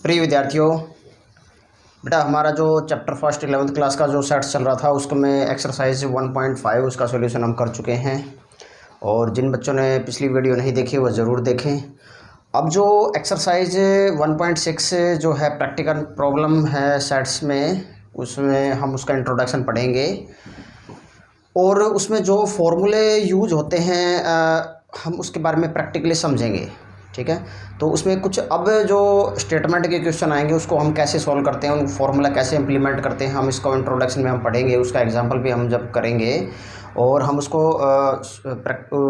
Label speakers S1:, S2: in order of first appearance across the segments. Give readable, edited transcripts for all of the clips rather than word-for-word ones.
S1: प्रिय विद्यार्थियों, बेटा हमारा जो चैप्टर फर्स्ट 11th क्लास का जो सेट चल रहा था उसको में एक्सरसाइज 1.5 उसका सॉल्यूशन हम कर चुके हैं। और जिन बच्चों ने पिछली वीडियो नहीं देखी वह ज़रूर देखें। अब जो एक्सरसाइज 1.6 जो है प्रैक्टिकल प्रॉब्लम है सेट्स में, उसमें हम उसका इंट्रोडक्शन पढ़ेंगे और उसमें जो फॉर्मूले यूज होते हैं हम उसके बारे में प्रैक्टिकली समझेंगे। ठीक है, तो उसमें कुछ अब जो स्टेटमेंट के क्वेश्चन आएंगे उसको हम कैसे सॉल्व करते हैं, उन फॉर्मूला कैसे इंप्लीमेंट करते हैं, हम इसको इंट्रोडक्शन में हम पढ़ेंगे। उसका एग्जांपल भी हम जब करेंगे और हम उसको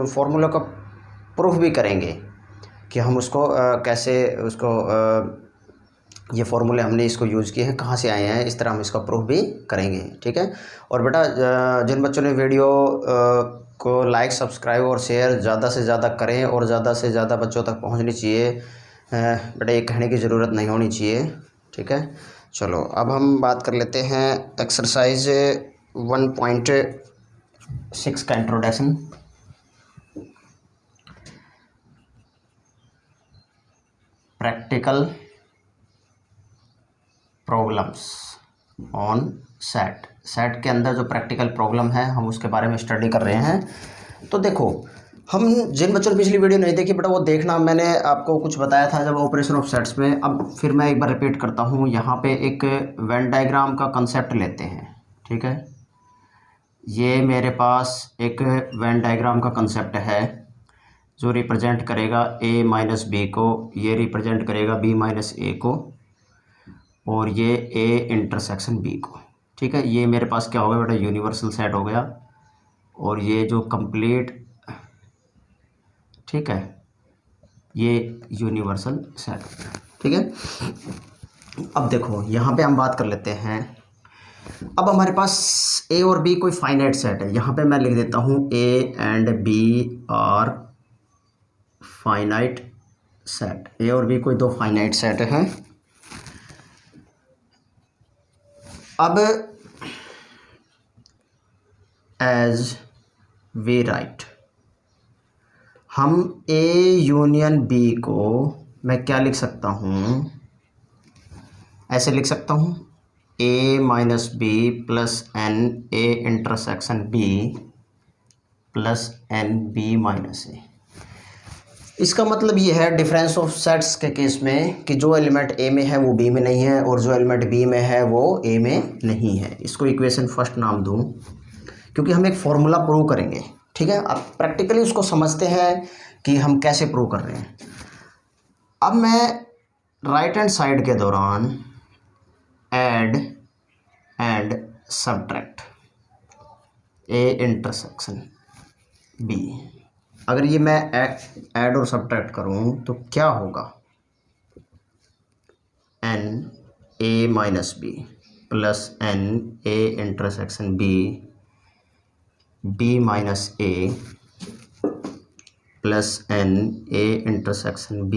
S1: फॉर्मूला का प्रूफ भी करेंगे कि हम उसको कैसे उसको ये फार्मूले हमने इसको यूज़ किए हैं, कहाँ से आए हैं, इस तरह हम इसका प्रूफ भी करेंगे। ठीक है, और बेटा जिन बच्चों ने वीडियो को लाइक, सब्सक्राइब और शेयर ज़्यादा से ज़्यादा करें और ज़्यादा से ज़्यादा बच्चों तक पहुंचनी चाहिए। बेटा ये कहने की ज़रूरत नहीं होनी चाहिए। ठीक है, चलो अब हम बात कर लेते हैं एक्सरसाइज 1.6 का introduction. Practical problems on set के अंदर जो प्रैक्टिकल प्रॉब्लम है हम उसके बारे में स्टडी कर रहे हैं। तो देखो, हम जिन बच्चों ने पिछली वीडियो नहीं देखी बेटा वो देखना, मैंने आपको कुछ बताया था जब ऑपरेशन ऑफ सेट्स में। अब फिर मैं एक बार रिपीट करता हूँ। यहाँ पे एक वेन डायग्राम का कंसेप्ट लेते हैं। ठीक है, ये मेरे पास एक वेन डायग्राम का कंसेप्ट है जो रिप्रेजेंट करेगा a माइनस बी को, ये रिप्रेजेंट करेगा b माइनस ए को, और ये a इंटरसेक्शन b को। ठीक है, ये मेरे पास क्या हो गया बेटा, यूनिवर्सल सेट हो गया। और ये जो कंप्लीट, ठीक है, ये यूनिवर्सल सेट हो गया। ठीक है, अब देखो यहाँ पे हम बात कर लेते हैं। अब हमारे पास a और b कोई फाइनाइट सेट है। यहाँ पे मैं लिख देता हूँ a and b are finite set. a और b कोई दो फाइनाइट सेट हैं। अब एज वी राइट, हम a यूनियन b को मैं क्या लिख सकता हूँ, ऐसे लिख सकता हूँ a minus B plus n a intersection b plus n b minus A. इसका मतलब ये है डिफरेंस ऑफ सेट्स के केस में कि जो एलिमेंट a में है वो b में नहीं है और जो एलिमेंट b में है वो a में नहीं है। इसको इक्वेशन फर्स्ट नाम दूं क्योंकि हम एक फॉर्मूला प्रूव करेंगे। ठीक है, अब प्रैक्टिकली उसको समझते हैं कि हम कैसे प्रूव कर रहे हैं। अब मैं राइट हैंड साइड के दौरान add and subtract a intersection b, अगर ये मैं ऐड और सब्ट्रैक्ट करूं तो क्या होगा, n a minus B plus n a intersection b minus a plus n a intersection b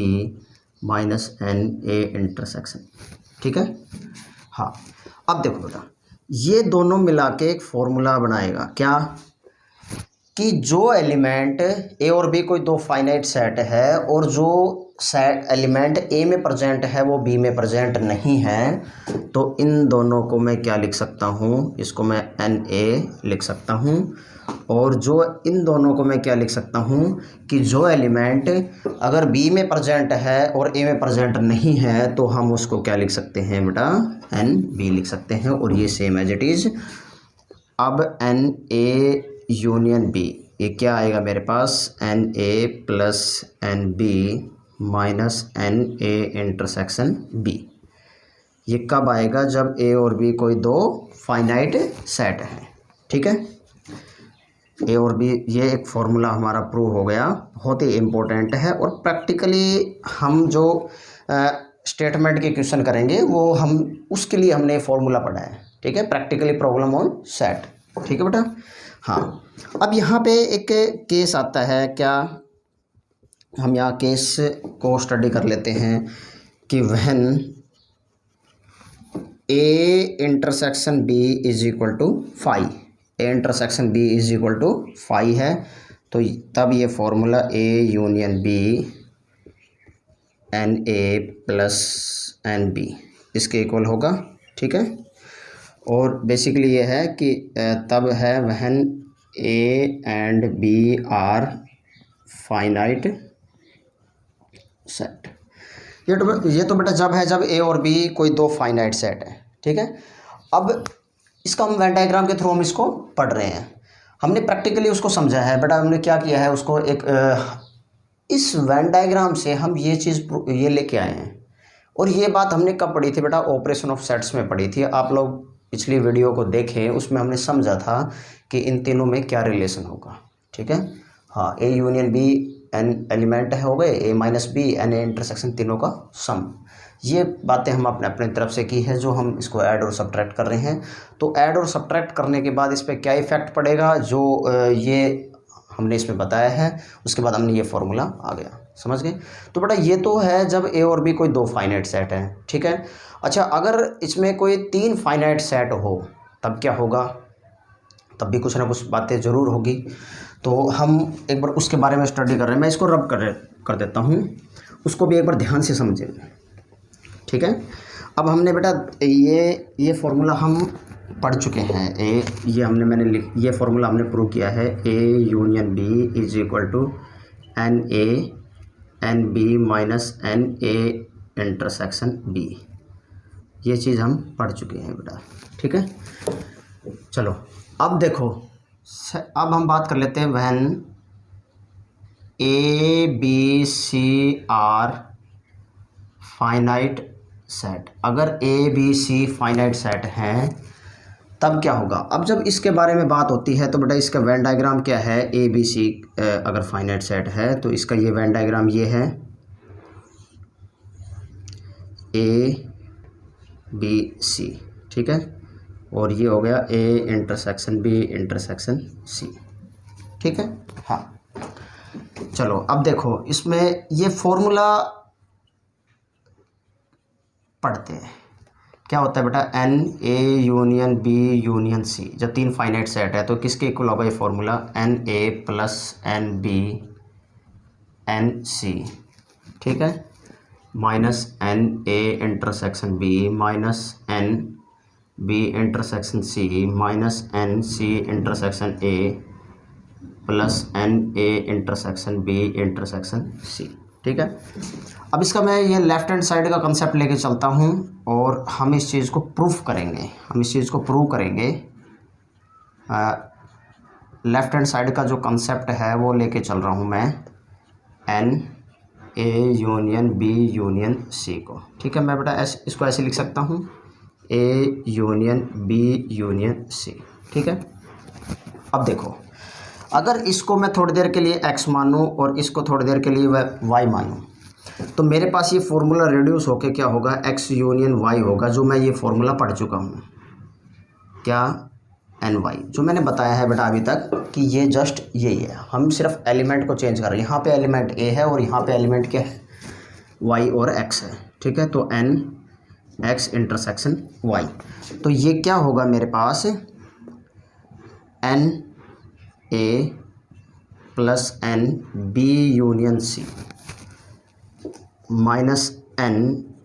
S1: minus n a intersection. ठीक है, हाँ। अब देखो बेटा, ये दोनों मिला के एक फॉर्मूला बनाएगा क्या, कि जो एलिमेंट a और b कोई दो फाइनाइट सेट है और जो सेट एलिमेंट a में प्रेजेंट है वो b में प्रेजेंट नहीं है, तो इन दोनों को मैं क्या लिख सकता हूँ, इसको मैं Na लिख सकता हूँ। और जो इन दोनों को मैं क्या लिख सकता हूँ कि जो एलिमेंट अगर b में प्रेजेंट है और a में प्रेजेंट नहीं है तो हम उसको क्या लिख सकते हैं बेटा, Nb लिख सकते हैं। और ये सेम एज इट इज़। अब Na यूनियन b, ये क्या आएगा मेरे पास, Na plus Nb minus Na intersection b। ये कब आएगा, जब a और b कोई दो फाइनाइट सेट है। ठीक है, a और b, ये एक फॉर्मूला हमारा प्रूव हो गया, बहुत ही इम्पोर्टेंट है। और प्रैक्टिकली हम जो स्टेटमेंट के क्वेश्चन करेंगे वो हम उसके लिए हमने फॉर्मूला पढ़ा है। ठीक है, प्रैक्टिकली प्रॉब्लम ऑन सेट। ठीक है बेटा, हाँ। अब यहाँ पे एक केस आता है, क्या हम यहाँ केस को स्टडी कर लेते हैं कि when a intersection b is equal to phi, a intersection b is equal to phi है, तो तब ये formula a union b N A plus N B इसके इक्वल होगा। ठीक है, और बेसिकली ये है कि तब है when A and B are finite set. ये तो बेटा जब है जब ए और बी कोई दो फाइनाइट सेट है। ठीक है, अब इसका हम वेन डायग्राम के थ्रू हम इसको पढ़ रहे हैं। हमने प्रैक्टिकली उसको समझा है बेटा, हमने क्या किया है उसको एक इस वेन डायग्राम से हम ये चीज़ ये लेके आए हैं। और ये बात हमने कब पढ़ी थी बेटा? ऑपरेशन ऑफ सेट्स में पढ़ी थी। आप लोग पिछली वीडियो को देखें, उसमें हमने समझा था कि इन तीनों में क्या रिलेशन होगा। ठीक है, हाँ, A union B n element है हो गए, A minus B N A intersection तीनों का सम। ये बातें हम अपने अपने तरफ से की है, जो हम इसको ऐड और सब्ट्रैक्ट कर रहे हैं। तो ऐड और सब्ट्रैक्ट करने के बाद इस पर क्या इफेक्ट पड़ेगा, जो ये हमने इसमें बताया है, उसके बाद हमने ये फॉर्मूला आ गया, समझ गए? तो बेटा ये तो है जब ए और बी कोई दो फाइनाइट सेट है। ठीक है, अच्छा अगर इसमें कोई तीन फाइनाइट सेट हो तब क्या होगा? तब भी कुछ ना कुछ बातें ज़रूर होगी। तो हम एक बार उसके बारे में स्टडी कर रहे हैं। मैं इसको रब कर देता हूँ, उसको भी एक बार ध्यान से समझें। ठीक है, अब हमने बेटा ये फॉर्मूला हम पढ़ चुके हैं। ये फॉर्मूला हमने प्रूव किया है। A union B is equal to N A N B minus N A intersection B. ये चीज़ हम पढ़ चुके हैं बेटा। ठीक है, चलो अब देखो, अब हम बात कर लेते हैं when A B C are finite set. अगर A B C finite set हैं तब क्या होगा? अब जब इसके बारे में बात होती है तो बेटा इसका वेन डायग्राम क्या है? ए बी सी अगर फाइनाइट सेट है तो इसका ये वेन डायग्राम ये है, ए बी सी। ठीक है, और ये हो गया A intersection B intersection C. ठीक है, हाँ, चलो अब देखो इसमें ये फॉर्मूला पढ़ते हैं। क्या होता है बेटा? N A union B union C. जब तीन फाइनाइट सेट है तो किसके इक्वल होगा ये formula? N A plus N B N C. ठीक है, minus N A intersection B minus N B intersection C minus N C intersection A plus N A intersection B intersection C. ठीक है, अब इसका मैं ये लेफ़्ट हैंड साइड का concept लेके चलता हूँ और हम इस चीज़ को प्रूफ करेंगे। लेफ़्ट हैंड साइड का जो कंसेप्ट है वो लेके चल रहा हूँ मैं, N A union B union C को। ठीक है, मैं बेटा इसको ऐसे लिख सकता हूँ, A union B union C. ठीक है, अब देखो अगर इसको मैं थोड़ी देर के लिए x मानूँ और इसको थोड़ी देर के लिए y मानूँ तो मेरे पास ये फॉर्मूला रिड्यूस होके क्या होगा? x यूनियन y होगा, जो मैं ये फॉर्मूला पढ़ चुका हूँ। क्या? एन वाई, जो मैंने बताया है बेटा अभी तक कि ये जस्ट यही है। हम सिर्फ एलिमेंट को चेंज कर रहे हैं। यहाँ पे एलिमेंट a है और यहाँ पे एलिमेंट क्या है? y और x है। ठीक है, तो n x इंटरसेक्शन y। तो ये क्या होगा मेरे पास? n A plus N B union C minus N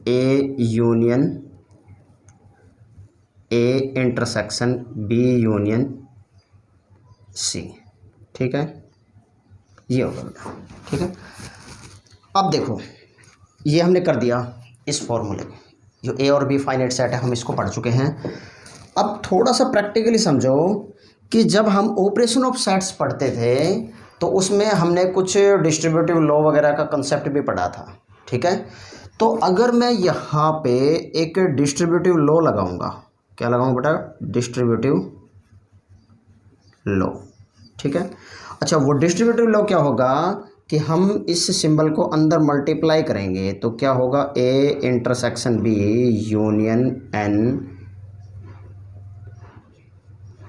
S1: A union A intersection B union C. ठीक है, ये होगा बेटा। ठीक है, अब देखो ये हमने कर दिया इस फॉर्मूले में, जो ए और बी फाइनाइट सेट है हम इसको पढ़ चुके हैं। अब थोड़ा सा प्रैक्टिकली समझो कि जब हम ऑपरेशन ऑफ सेट्स पढ़ते थे तो उसमें हमने कुछ डिस्ट्रीब्यूटिव लॉ वगैरह का कंसेप्ट भी पढ़ा था। ठीक है, तो अगर मैं यहाँ पे एक डिस्ट्रीब्यूटिव लॉ लगाऊंगा, क्या लगाऊंगा बेटा? Distributive law. ठीक है, अच्छा वो डिस्ट्रीब्यूटिव लॉ क्या होगा कि हम इस सिंबल को अंदर मल्टीप्लाई करेंगे तो क्या होगा? A intersection B union N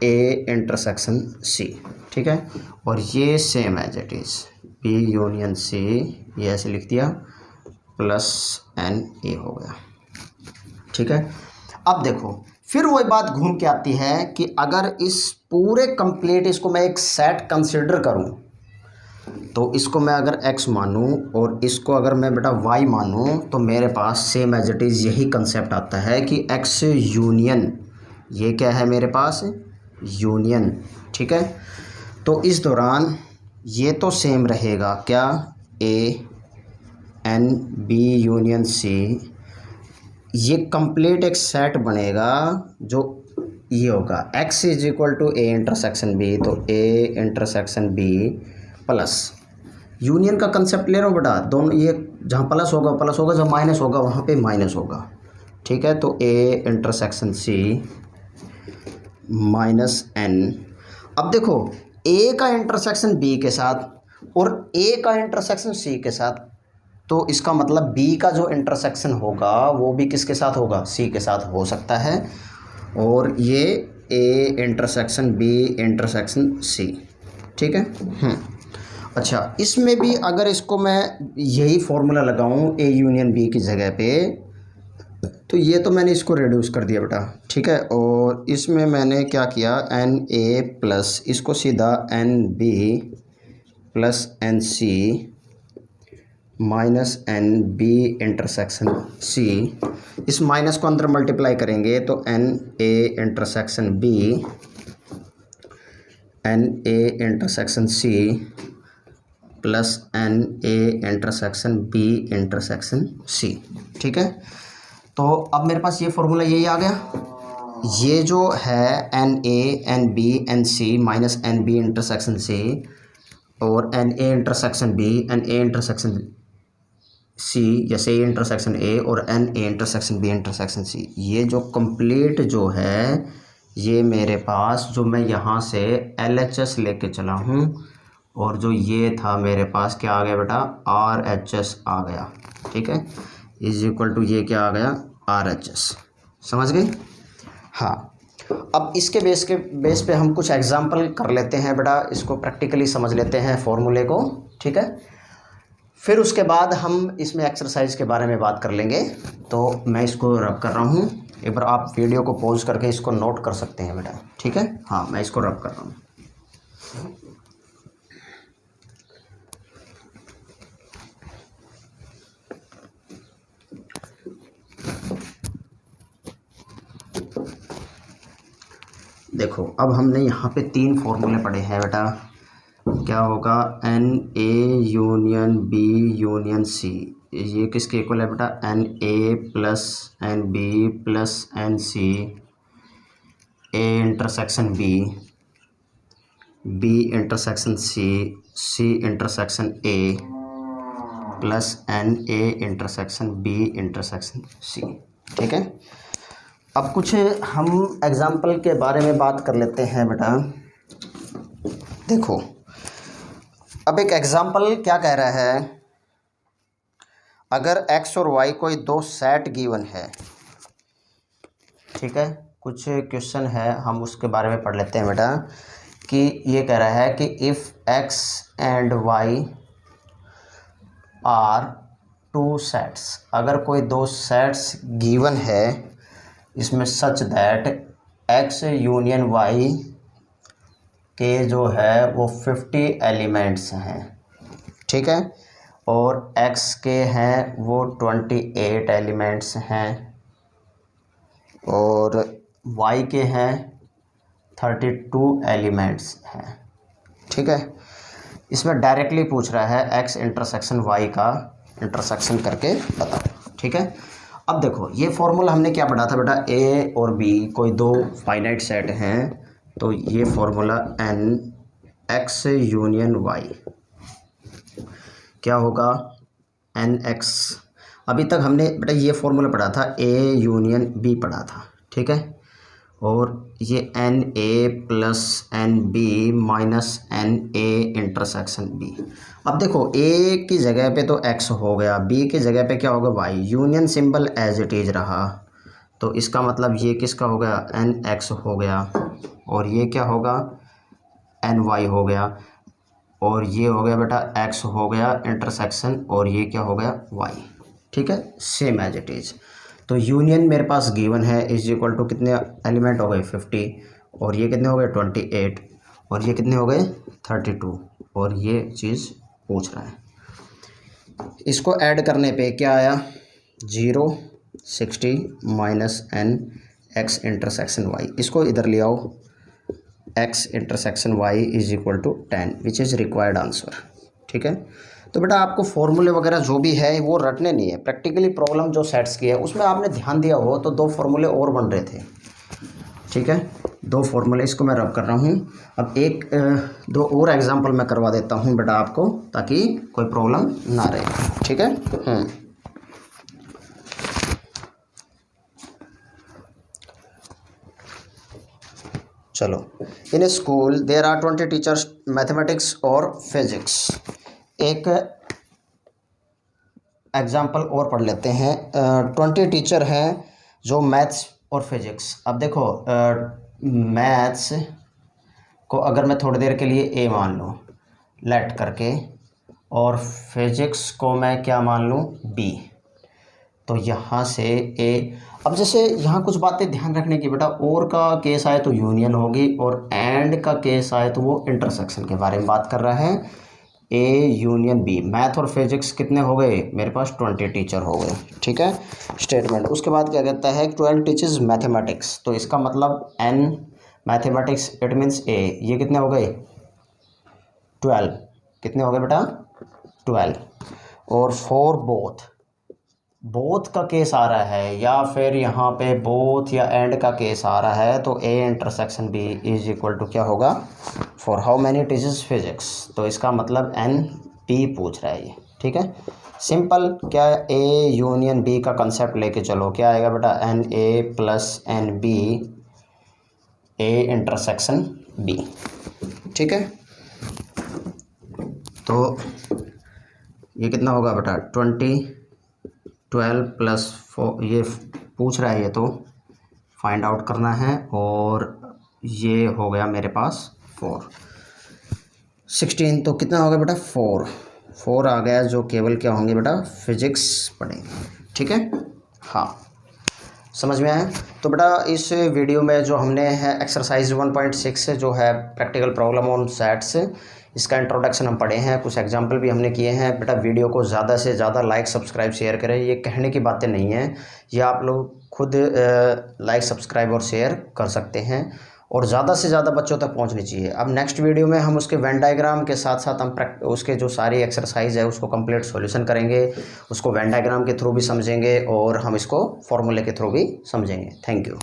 S1: A intersection C. ठीक है, और ये same as it is B union C, ये ऐसे लिख दिया, प्लस एन ए हो गया। ठीक है, अब देखो फिर वही बात घूम के आती है कि अगर इस पूरे कंप्लीट इसको मैं एक सेट कंसिडर करूं तो इसको मैं अगर x मानूँ और इसको अगर मैं बेटा y मानूँ तो मेरे पास सेम एज इट इज़ यही कंसेप्ट आता है कि x यूनियन, ये क्या है मेरे पास यूनियन, ठीक है। तो इस दौरान ये तो सेम रहेगा क्या, a n b union c, ये कंप्लीट एक सेट बनेगा जो ये होगा x is equal to a intersection b, तो a intersection b plus union का कंसेप्ट ले रहा हूँ बेटा, दोनों ये जहाँ प्लस होगा प्लस होगा, जहाँ माइनस होगा वहाँ पे माइनस होगा, ठीक है। तो a intersection c minus n। अब देखो a का इंटरसेक्शन b के साथ और a का इंटरसेक्शन c के साथ, तो इसका मतलब b का जो इंटरसेक्शन होगा वो भी किसके साथ होगा, c के साथ हो सकता है, और ये a intersection b intersection c, ठीक है। अच्छा, इसमें भी अगर इसको मैं यही फॉर्मूला लगाऊं a यूनियन b की जगह पे, तो ये तो मैंने इसको रिड्यूस कर दिया बेटा, ठीक है। और इसमें मैंने क्या किया, एन ए प्लस इसको सीधा N B plus N C minus N B intersection C, इस माइनस को अंदर मल्टीप्लाई करेंगे तो N A intersection B N A intersection C plus N A intersection B intersection C, ठीक है। तो अब मेरे पास ये फॉर्मूला यही आ गया, ये जो है n A N B N C minus N B intersection C और n A intersection B N A intersection C, जैसे ए इंटरसेक्शन ए और n A intersection B intersection C, ये जो कंप्लीट जो है ये मेरे पास जो मैं यहाँ से एल एच एस लेके चला हूँ, और जो ये था मेरे पास क्या आ गया बेटा, आर एच एस आ गया, ठीक है, इज इक्वल टू ये क्या आ गया, आर एच एस, समझ गए। हाँ, अब इसके बेस पे हम कुछ एग्जांपल कर लेते हैं बेटा, इसको प्रैक्टिकली समझ लेते हैं फॉर्मूले को, ठीक है। फिर उसके बाद हम इसमें एक्सरसाइज के बारे में बात कर लेंगे। तो मैं इसको रब कर रहा हूँ, एक बार आप वीडियो को पॉज करके इसको नोट कर सकते हैं बेटा, ठीक है। हाँ, मैं इसको रब कर रहा हूँ। देखो, अब हमने यहाँ पे 3 फॉर्मूले पढ़े हैं बेटा, क्या होगा, N A union B union C, ये किसके इक्वल है बेटा, N A plus N B plus N C, A intersection B, B intersection C, C intersection A plus N A intersection B intersection C, ठीक है। अब कुछ हम example के बारे में बात कर लेते हैं बेटा। देखो, अब एक एग्जाम्पल क्या कह रहा है, अगर x और y कोई 2 सेट गिवन है, ठीक है, कुछ क्वेश्चन है हम उसके बारे में पढ़ लेते हैं बेटा, कि ये कह रहा है कि if x and y are 2 sets, अगर कोई 2 सेट्स गिवन है इसमें such that x union y के जो है वो 50 एलिमेंट्स हैं, ठीक है, और x के हैं वो 28 एलिमेंट्स हैं, और y के हैं 32 एलिमेंट्स हैं, ठीक है। इसमें डायरेक्टली पूछ रहा है x इंटरसेक्शन y का इंटरसेक्शन करके बताओ, ठीक है। अब देखो, ये फॉर्मूला हमने क्या पढ़ा था बेटा, a और b कोई 2 फाइनाइट सेट हैं, तो ये formula n x union y क्या होगा, एन एक्स। अभी तक हमने बेटा ये फॉर्मूला पढ़ा था, a यूनियन b पढ़ा था, ठीक है, और ये N A plus N B minus N A intersection B. अब देखो, a की जगह पे तो x हो गया, b की जगह पे क्या होगा, y, union symbol as it is रहा, तो इसका मतलब ये किसका हो गया, एन एक्स हो गया, और ये क्या होगा, एन वाई हो गया, और ये हो गया बेटा x हो गया इंटरसेक्शन, और ये क्या हो गया, y, ठीक है, सेम एज इट इज़। तो यूनियन मेरे पास गिवन है इज इक्वल टू कितने एलिमेंट हो गए, 50, और ये कितने हो गए, 28, और ये कितने हो गए, 32, और ये चीज़ पूछ रहा है। इसको ऐड करने पे क्या आया, 0 60 minus N X intersection Y. इसको इधर ले आओ, X intersection Y is equal to 10 which is required answer. ठीक है, तो बेटा आपको फॉर्मूले वगैरह जो भी है वो रटने नहीं है। प्रैक्टिकली प्रॉब्लम जो सेट्स की है उसमें आपने ध्यान दिया हो तो 2 फॉर्मूले और बन रहे थे। ठीक है, 2 फॉर्मूले, इसको मैं रब कर रहा हूँ। अब 2 और एग्जांपल मैं करवा देता हूँ बेटा आपको, ताकि कोई प्रॉब्लम ना रहे। ठीक है, चलो। In a school there are 20 teachers mathematics और फिजिक्स। एक एग्जाम्पल और पढ़ लेते हैं। 20 टीचर हैं जो मैथ्स और फिजिक्स। अब देखो, मैथ्स को अगर मैं थोड़ी देर के लिए ए मान लूँ लेट करके, और फिजिक्स को मैं क्या मान लूँ, बी, तो यहाँ से ए। अब जैसे यहाँ कुछ बातें ध्यान रखने की बेटा, और का केस आए तो यूनियन होगी, और एंड का केस आए तो वो इंटरसेक्शन के बारे में बात कर रहा है। ए यूनियन बी, मैथ और फिजिक्स कितने हो गए मेरे पास, 20 टीचर हो गए। ठीक है, स्टेटमेंट। उसके बाद क्या कहता है, 12 टीचर्स मैथमेटिक्स, तो इसका मतलब एन मैथमेटिक्स, इट मीन्स ए, ये कितने हो गए, 12। कितने हो गए बेटा, 12। और फॉर बोथ का केस आ रहा है, या फिर यहाँ पे बोथ या एंड का केस आ रहा है, तो A intersection B is equal to क्या होगा, for how many teachers physics, तो इसका मतलब एन बी पूछ रहा है ये। ठीक है, सिंपल। क्या, ए यूनियन बी का कंसेप्ट लेके चलो, क्या आएगा बेटा, N A plus N B, A intersection B. ठीक है, तो ये कितना होगा बेटा, 12 प्लस 4, ये पूछ रहा है, ये तो फाइंड आउट करना है, और ये हो गया मेरे पास 4। 16, तो कितना होगा बेटा, 4 आ गया, जो केवल क्या होंगे बेटा, फिजिक्स पढ़ेंगे। ठीक है, हाँ, समझ में आया। तो बेटा इस वीडियो में जो हमने है एक्सरसाइज 1.6 जो है प्रैक्टिकल प्रॉब्लम ऑन सेट्स, इसका इंट्रोडक्शन हम पढ़े हैं, कुछ एग्जांपल भी हमने किए हैं। बेटा वीडियो को ज़्यादा से ज़्यादा लाइक सब्सक्राइब शेयर करें, ये कहने की बातें नहीं हैं, ये आप लोग खुद लाइक सब्सक्राइब और शेयर कर सकते हैं, और ज़्यादा से ज़्यादा बच्चों तक पहुंचनी चाहिए। अब नेक्स्ट वीडियो में हम उसके वेन डायग्राम के साथ साथ हम उसके जो सारी एक्सरसाइज है उसको कंप्लीट सॉल्यूशन करेंगे, उसको वेन डायग्राम के थ्रू भी समझेंगे, और हम इसको फॉर्मूले के थ्रू भी समझेंगे। Thank you.